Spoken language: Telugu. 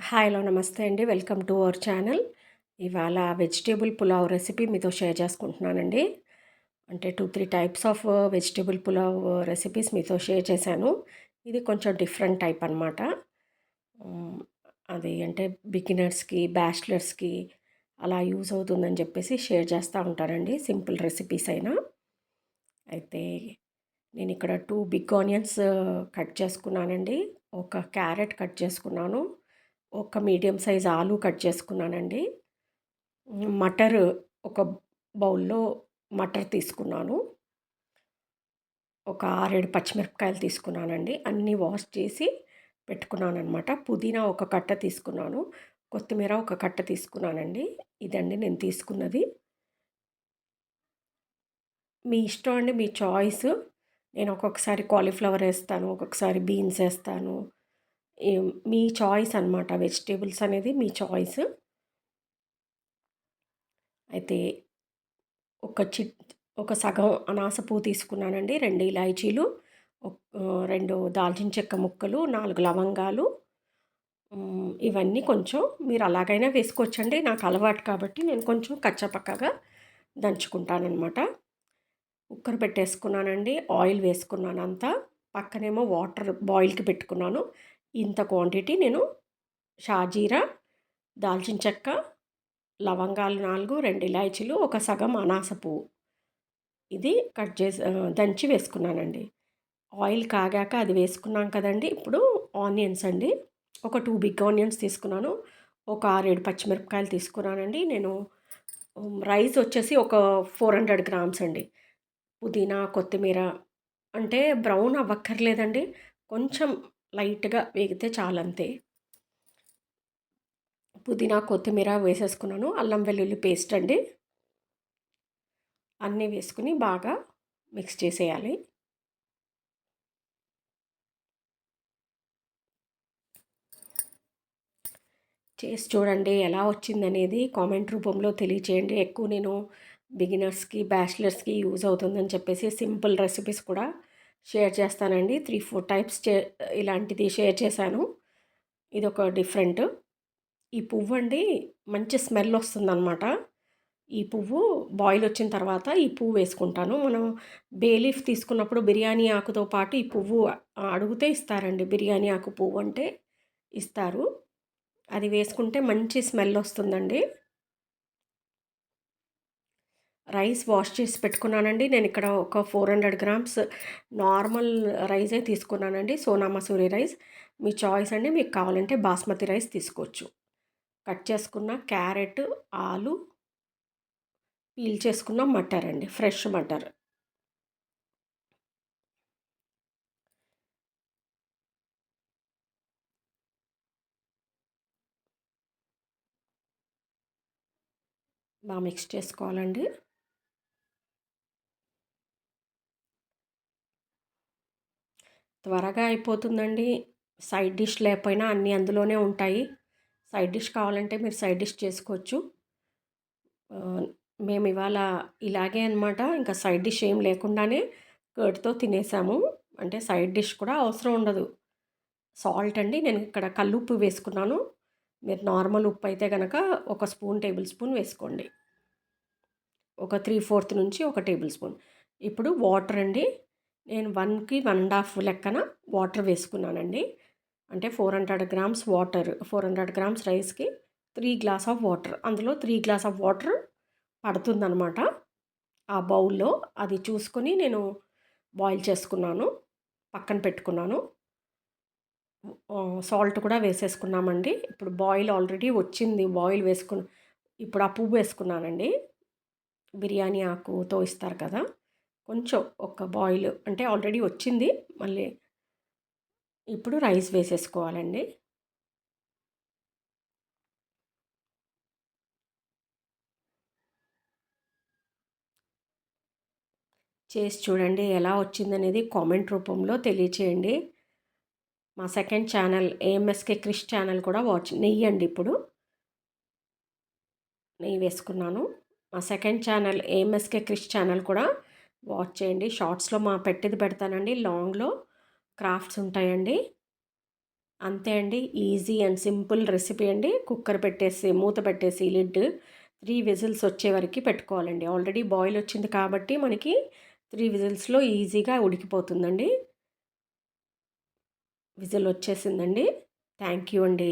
హాయ్ హలో నమస్తే అండి. Welcome to our channel. ఇవాళ వెజిటేబుల్ పులావ్ రెసిపీ మీతో షేర్ చేసుకుంటున్నానండి. అంటే 2, 3 types of vegetable pulao recipes మీతో షేర్ చేశాను. ఇది కొంచెం డిఫరెంట్ టైప్ అనమాట. హ్మ్. అది అంటే బిగినర్స్‌కి, బ్యాచిలర్స్‌కి అలా యూజ్ అవుతుందని చెప్పేసి షేర్ చేస్తూ ఉంటానండి. సింపుల్ రెసిపీస్ అయినా. అయితే నేనిక్కడ 2 బిగ్ ఆనియన్స్ కట్ చేసుకున్నానండి. ఒక క్యారెట్ కట్ చేసుకున్నాను. ఒక మీడియం సైజ్ ఆలు కట్ చేసుకున్నానండి. మటర్ ఒక బౌల్‌లో మటర్ తీసుకున్నాను. ఒక 6, 7 పచ్చిమిరపకాయలు తీసుకున్నానండి. అన్నీ వాష్ చేసి పెట్టుకున్నాననమాట. పుదీనా ఒక కట్ట తీసుకున్నాను. కొత్తిమీర ఒక కట్ట తీసుకున్నానండి. ఇదండి నేను తీసుకున్నది. మీ ఇష్టం అండి. మీ చాయిస్. నేను ఒక్కొక్కసారి కాలీఫ్లవర్ ఏస్తాను. ఒక్కొక్కసారి బీన్స్ ఏస్తాను. మీ చాయిస్ అనమాట. వెజిటబుల్స్ అనేది మీ చాయిస్. అయితే ఒక ఒక సగం అనాస పువ్వు తీసుకున్నానండి. 2 ఇలాచీలు, 2 దాల్చిన చెక్క ముక్కలు, 4 లవంగాలు. ఇవన్నీ కొంచెం మీరు అలాగైనా వేసుకోవచ్చండి. నాకు అలవాటు కాబట్టి నేను కొంచెం కచ్చాపక్కాగా దంచుకుంటాననమాట. కుక్కర్ పెట్టేసుకున్నానండి. ఆయిల్ వేసుకున్నాను అంతా. పక్కనేమో వాటర్ బాయిల్‌కి పెట్టుకున్నాను. ఇంత క్వాంటిటీ నేను షాజీరా, దాల్చిన చెక్క, లవంగాలు 4, 2 ఇలాచీలు, ఒక సగం అనాస పువ్వు. ఇది దంచి వేసుకున్నానండి. ఆయిల్ కాగాక అది వేసుకున్నాం కదండీ! ఇప్పుడు ఆనియన్స్ అండి. ఒక 2 బిగ్ ఆనియన్స్ తీసుకున్నాను. ఒక 6, 7 పచ్చిమిరపకాయలు తీసుకున్నానండి. నేను రైస్ వచ్చేసి ఒక 400 గ్రామ్స్ అండి. పుదీనా, కొత్తిమీర అంటే బ్రౌన్ అవ్వక్కర్లేదండి. కొంచెం లైట్‌గా వేగితే చాలంతే. పుదీనా, కొత్తిమీర వేసేసుకున్నాను. అల్లం వెల్లుల్లి పేస్ట్ అండి. అన్నీ వేసుకొని బాగా మిక్స్ చేసేయాలి. చేసి చూడండి ఎలా వచ్చిందనేది కామెంట్ రూపంలో తెలియచేయండి. ఎక్కువ నేను బిగినర్స్‌కి, బ్యాచిలర్స్‌కి యూజ్ అవుతుందని చెప్పేసి సింపుల్ రెసిపీస్ కూడా షేర్ చేస్తానండి. 3, 4 టైప్స్ ఇలాంటిది షేర్ చేశాను. ఇదొక డిఫరెంట్. ఈ పువ్వండి మంచి స్మెల్ వస్తుందనమాట. ఈ పువ్వు బాయిల్ వచ్చిన తర్వాత ఈ పువ్వు వేసుకుంటాను. మనం బే లీఫ్ తీసుకున్నప్పుడు బిర్యానీ ఆకుతో పాటు ఈ పువ్వు అడిగితే ఇస్తారండి. బిర్యానీ ఆకు పువ్వు అంటే ఇస్తారు. అది వేసుకుంటే మంచి స్మెల్ వస్తుందండి. రైస్ వాష్ చేసి పెట్టుకున్నానండి. నేను ఇక్కడ ఒక 400 గ్రామ్స్ నార్మల్ రైసే తీసుకున్నానండి. సోనా మసూరి రైస్. మీ చాయిస్ అండి. మీకు కావాలంటే బాస్మతి రైస్ తీసుకోవచ్చు. కట్ చేసుకున్న క్యారెట్, ఆలు, పీల్ చేసుకున్న మటర్ అండి. ఫ్రెష్ మటర్. మిక్స్ చేసుకోవాలండి. త్వరగా అయిపోతుందండి. సైడ్ డిష్ లేకపోయినా అన్నీ అందులోనే ఉంటాయి. సైడ్ డిష్ కావాలంటే మీరు సైడ్ డిష్ చేసుకోవచ్చు. మేము ఇవాళ ఇలాగే అనమాట. ఇంకా సైడ్ డిష్ ఏం లేకుండానే కర్డ్‌తో తినేసాము. అంటే సైడ్ డిష్ కూడా అవసరం ఉండదు. సాల్ట్ అండి. నేను ఇక్కడ కల్లుప్పు వేసుకున్నాను. మీరు నార్మల్ ఉప్పు అయితే గనక ఒక స్పూన్, టేబుల్ స్పూన్ వేసుకోండి. ఒక 3/4 నుంచి ఒక టేబుల్ స్పూన్. ఇప్పుడు వాటర్ అండి. నేను 1కి 1 ½ లెక్కన వాటర్ వేసుకున్నానండి. అంటే 400 గ్రామ్స్ వాటర్, 400 గ్రామ్స్ రైస్‌కి 3 గ్లాస్ ఆఫ్ వాటర్. అందులో 3 గ్లాస్ ఆఫ్ వాటర్ పడుతుందనమాట. ఆ బౌల్‌లో అది చూసుకొని నేను బాయిల్ చేసుకున్నాను. పక్కన పెట్టుకున్నాను. సాల్ట్ కూడా వేసేసుకున్నామండి. ఇప్పుడు బాయిల్ ఆల్రెడీ వచ్చింది. ఇప్పుడు ఆ పువ్వు వేసుకున్నానండి. బిర్యానీ ఆకుతో ఇస్తారు కదా! కొంచెం ఒక బాయిల్ అంటే ఆల్రెడీ వచ్చింది. మళ్ళీ ఇప్పుడు రైస్ వేసేసుకోవాలండి. చేసి చూడండి ఎలా వచ్చిందనేది కామెంట్ రూపంలో తెలియచేయండి. మా సెకండ్ ఛానల్ ఏఎంఎస్‌కే క్రిష్ ఛానల్ కూడా నెయ్యండి ఇప్పుడు. నెయ్యి వేసుకున్నాను. మా సెకండ్ ఛానల్ ఏఎంఎస్‌కే క్రిష్ ఛానల్ కూడా వాచ్ చేయండి. షార్ట్స్‌లో పెట్టేది పెడతానండి. లాంగ్‌లో క్రాఫ్ట్స్ ఉంటాయండి. అంతే అండి. ఈజీ అండ్ సింపుల్ రెసిపీ అండి. కుక్కర్ పెట్టేసి మూత పెట్టేసి లిడ్ 3 విజిల్స్ వచ్చే వరకి పెట్టుకోవాలండి. ఆల్రెడీ బాయిల్ వచ్చింది కాబట్టి మనకి 3 విజిల్స్‌లో ఈజీగా ఉడికిపోతుందండి. విజిల్ వచ్చేసిందండి. థ్యాంక్ యూ అండి.